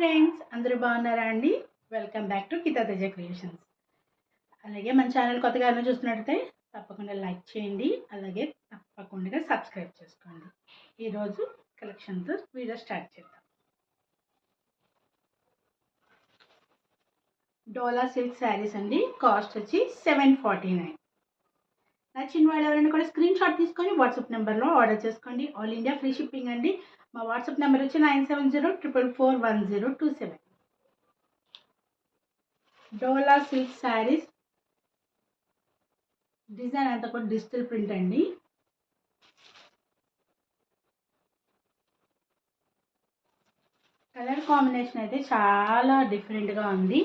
Friends, అందరూ బాగున్నారా అండి? Welcome back to Geeta Teja creations. అలాగే మన ఛానల్ కొత్తగా ఎవరైనా చూస్తున్నట్టయితే తప్పకుండా లైక్ చేయండి. అలాగే తప్పకుండా సబ్స్క్రైబ్ చేసుకోండి. ఈరోజు కలెక్షన్తో వీడియో స్టార్ట్ చేద్దాం. డోలా సిల్క్ శారీస్ అండి. కాస్ట్ వచ్చి 749. నచ్చిన వాళ్ళు ఎవరైనా కూడా స్క్రీన్ షాట్ తీసుకొని వాట్సాప్ నెంబర్లో ఆర్డర్ చేసుకోండి. ఆల్ ఇండియా ఫ్రీ షిప్పింగ్ అండి. మా వాట్సాప్ నెంబర్ వచ్చి 9704441027. డోలా సిల్క్ శారీస్ డిజైన్ అంతా కూడా డిజిటల్ ప్రింట్ అండి. కలర్ కాంబినేషన్ అయితే చాలా డిఫరెంట్గా ఉంది.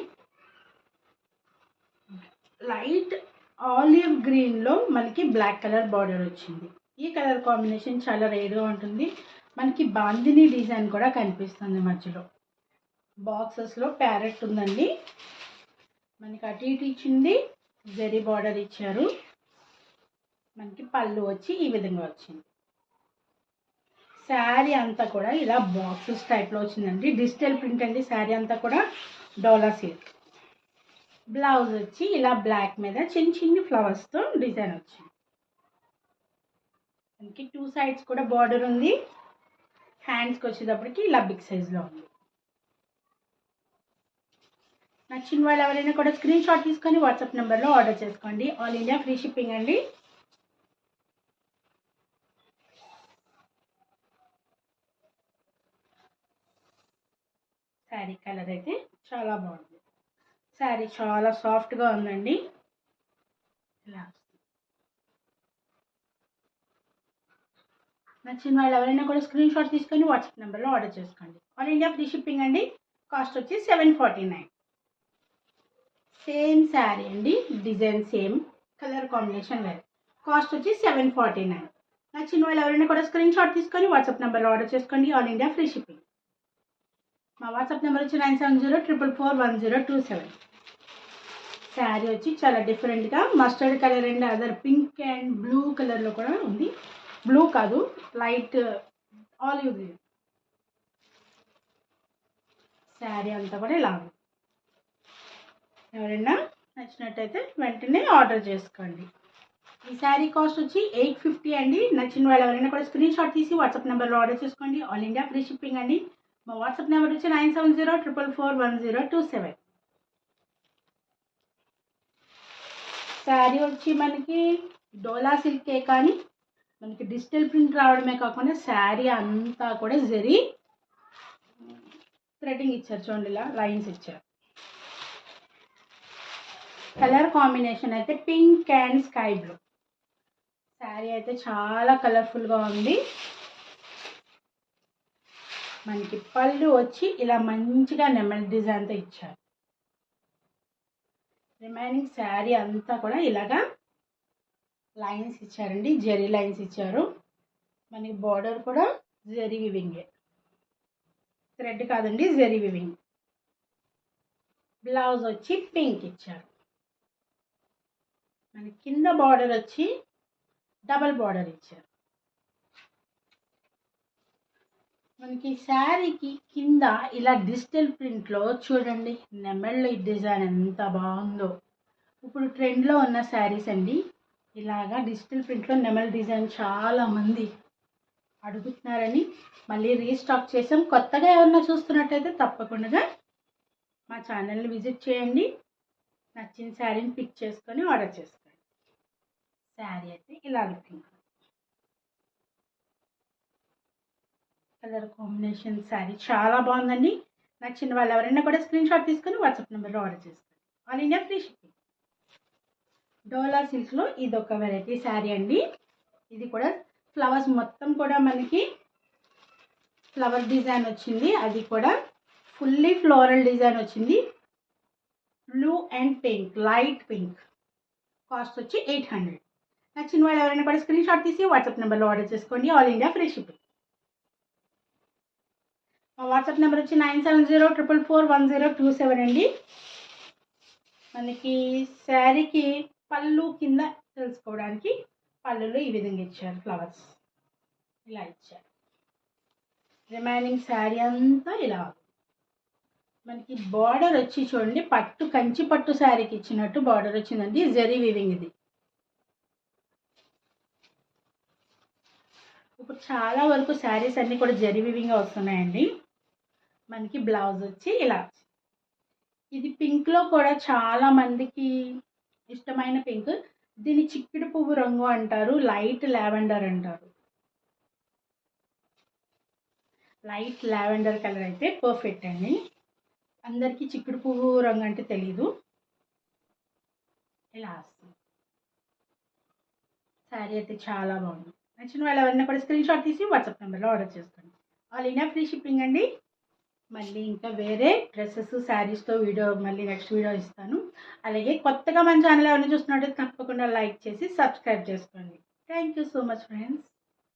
లైట్ ఆలివ్ గ్రీన్లో మనకి బ్లాక్ కలర్ బార్డర్ వచ్చింది. ఈ కలర్ కాంబినేషన్ చాలా రేర్గా ఉంటుంది. మనకి బాందిని డిజైన్ కూడా కనిపిస్తుంది మధ్యలో. బాక్సెస్లో ప్యారెట్ ఉందండి. మనకి అటు ఇటు ఇచ్చింది, జరీ బార్డర్ ఇచ్చారు. మనకి పళ్ళు వచ్చి ఈ విధంగా వచ్చింది. శారీ అంతా కూడా ఇలా బాక్సెస్ టైప్లో వచ్చిందండి. డిజిటల్ ప్రింట్ అండి. శారీ అంతా కూడా డోలా సిల్క్. బ్లౌజ్ వచ్చి ఇలా బ్లాక్ మీద చిన్న చిన్న ఫ్లవర్స్తో డిజైన్ వచ్చింది. మనకి 2 సైడ్స్ కూడా బార్డర్ ఉంది. హ్యాండ్స్కి వచ్చేటప్పటికి ఇలా బిగ్ సైజ్లో ఉంది. నచ్చిన వాళ్ళు ఎవరైనా కూడా స్క్రీన్ షాట్ తీసుకొని వాట్సాప్ నెంబర్లో ఆర్డర్ చేసుకోండి. ఆల్ ఇండియా ఫ్రీ షిప్పింగ్ అండి. శారీ కలర్ అయితే చాలా బాగుంది. శారీ చాలా సాఫ్ట్గా ఉందండి. ఇలా నచ్చిన వాళ్ళు ఎవరైనా కూడా స్క్రీన్ షాట్ తీసుకొని వాట్సాప్ నెంబర్లో ఆర్డర్ చేసుకోండి. ఆల్ ఇండియా ఫ్రీ షిప్పింగ్ అండి. కాస్ట్ వచ్చి 749. సేమ్ శారీ అండి. డిజైన్ సేమ్, కలర్ కాంబినేషన్ వేరే. కాస్ట్ వచ్చి 749. నచ్చిన వాళ్ళు ఎవరైనా కూడా స్క్రీన్ షాట్ తీసుకొని వాట్సాప్ నెంబర్లో ఆర్డర్ చేసుకోండి. All India free shipping. మా వాట్సాప్ నెంబర్ వచ్చి 9704441027. శారీ వచ్చి చాలా డిఫరెంట్గా mustard colour and other pink and blue కలర్లో కూడా ఉంది. బ్లూ కాదు, లైట్ ఆలివ్ గ్రీన్. శారీ అంతా కూడా ఇలా ఉంది. ఎవరైనా నచ్చినట్టయితే వెంటనే ఆర్డర్ చేసుకోండి. ఈ శారీ కాస్ట్ వచ్చి 850 అండి. నచ్చిన వాళ్ళు ఎవరైనా కూడా స్క్రీన్ షాట్ తీసి వాట్సాప్ నెంబర్లో ఆర్డర్ చేసుకోండి. ఆల్ ఇండియా ఫ్రీ షిప్పింగ్ అండి. మా వాట్సాప్ నెంబర్ వచ్చి 9704441027. శారీ వచ్చి మనకి డోలా సిల్కే కానీ మనకి డిజిటల్ ప్రింట్ రావడమే కాకుండా శారీ అంతా కూడా జరీ థ్రెడ్డింగ్ ఇచ్చారు. చూడండి, ఇలా లైన్స్ ఇచ్చారు. కలర్ కాంబినేషన్ అయితే pink and sky blue. Sari అయితే చాలా కలర్ఫుల్గా ఉంది. మనకి పళ్ళు వచ్చి ఇలా మంచిగా నెమలి డిజైన్తో ఇచ్చారు. రిమైనింగ్ శారీ అంతా కూడా ఇలాగా లైన్స్ ఇచ్చారండి. జరీ లైన్స్ ఇచ్చారు. మనకి బార్డర్ కూడా జరీ వివింగే, థ్రెడ్ కాదండి, జరీ వివింగ్. బ్లౌజ్ వచ్చి పింక్ ఇచ్చారు. మనకి కింద బార్డర్ వచ్చి డబల్ బార్డర్ ఇచ్చారు. మనకి శారీకి కింద ఇలా డిజిటల్ ప్రింట్లో చూడండి, నెమళ్ళ డిజైన్ ఎంత బాగుందో. ఇప్పుడు ట్రెండ్లో ఉన్న శారీస్ అండి. ఇలాగా డిజిటల్ ప్రింట్లో నెమల్ డిజైన్ చాలామంది అడుగుతున్నారని మళ్ళీ రీస్టాక్ చేసాం. కొత్తగా ఎవరన్నా చూస్తున్నట్టయితే తప్పకుండా మా ఛానల్ని విజిట్ చేయండి. నచ్చిన శారీని పిక్ చేసుకొని ఆర్డర్ చేసుకోండి. శారీ అయితే ఇలా లుకింగ్. కలర్ కాంబినేషన్ శారీ చాలా బాగుందండి. నచ్చిన వాళ్ళు ఎవరైనా కూడా స్క్రీన్ షాట్ తీసుకొని వాట్సాప్ నెంబర్లో ఆర్డర్ చేసుకోండి. All India free shipping. Dola సిల్క్లో ఇది ఒక వెరైటీ శారీ అండి. ఇది కూడా ఫ్లవర్స్ మొత్తం కూడా మనకి ఫ్లవర్ డిజైన్ వచ్చింది. అది కూడా ఫుల్లీ ఫ్లోరల్ డిజైన్ వచ్చింది. Blue and pink, light pink. Cost వచ్చి 800. నచ్చిన వాళ్ళు ఎవరైనా కూడా స్క్రీన్ షాట్ తీసి వాట్సాప్ నెంబర్లో ఆర్డర్ చేసుకోండి. All India free shipping. మా వాట్సాప్ నెంబర్ వచ్చి 9704441027 అండి. మనకి శారీకి పళ్ళు కింద తెలుసుకోవడానికి పళ్ళులో ఈ విధంగా ఇచ్చారు, ఫ్లవర్స్ ఇలా ఇచ్చారు. రిమైనింగ్ శారీ అంతా ఇలా. మనకి బార్డర్ వచ్చి చూడండి, పట్టు కంచి పట్టు శారీకి ఇచ్చినట్టు బార్డర్ వచ్చిందండి. జరీ వీవింగ్ ఇది. ఇప్పుడు చాలా వరకు శారీస్ అన్నీ కూడా జరీ వీవింగ్ వస్తున్నాయండి. మనకి బ్లౌజ్ వచ్చి ఇలా. ఇది పింక్లో కూడా చాలా మందికి ఇష్టమైన పింక్. దీన్ని చిక్కుడు పువ్వు రంగు అంటారు, లైట్ లావెండర్ అంటారు. లైట్ లావెండర్ కలర్ అయితే పర్ఫెక్ట్ అండి. అందరికీ చిక్కుడు పువ్వు రంగు అంటే తెలీదు. ఇలా వస్తుంది శారీ అయితే చాలా బాగుంది. నచ్చిన వాళ్ళు ఎవరైనా కూడా స్క్రీన్ షాట్ తీసి వాట్సాప్ నెంబర్లో ఆర్డర్ చేసుకోండి. ఆల్ ఇండియా ఫ్రీ షిప్పింగ్ అండి. మళ్ళీ ఇంకా వేరే డ్రెస్సెస్ శారీస్తో వీడియో మళ్ళీ నెక్స్ట్ వీడియో ఇస్తాను. అలాగే కొత్తగా మన ఛానల్ ఎవరైనా చూస్తున్నట్టు తప్పకుండా లైక్ చేసి సబ్స్క్రైబ్ చేసుకోండి. Thank you so much friends.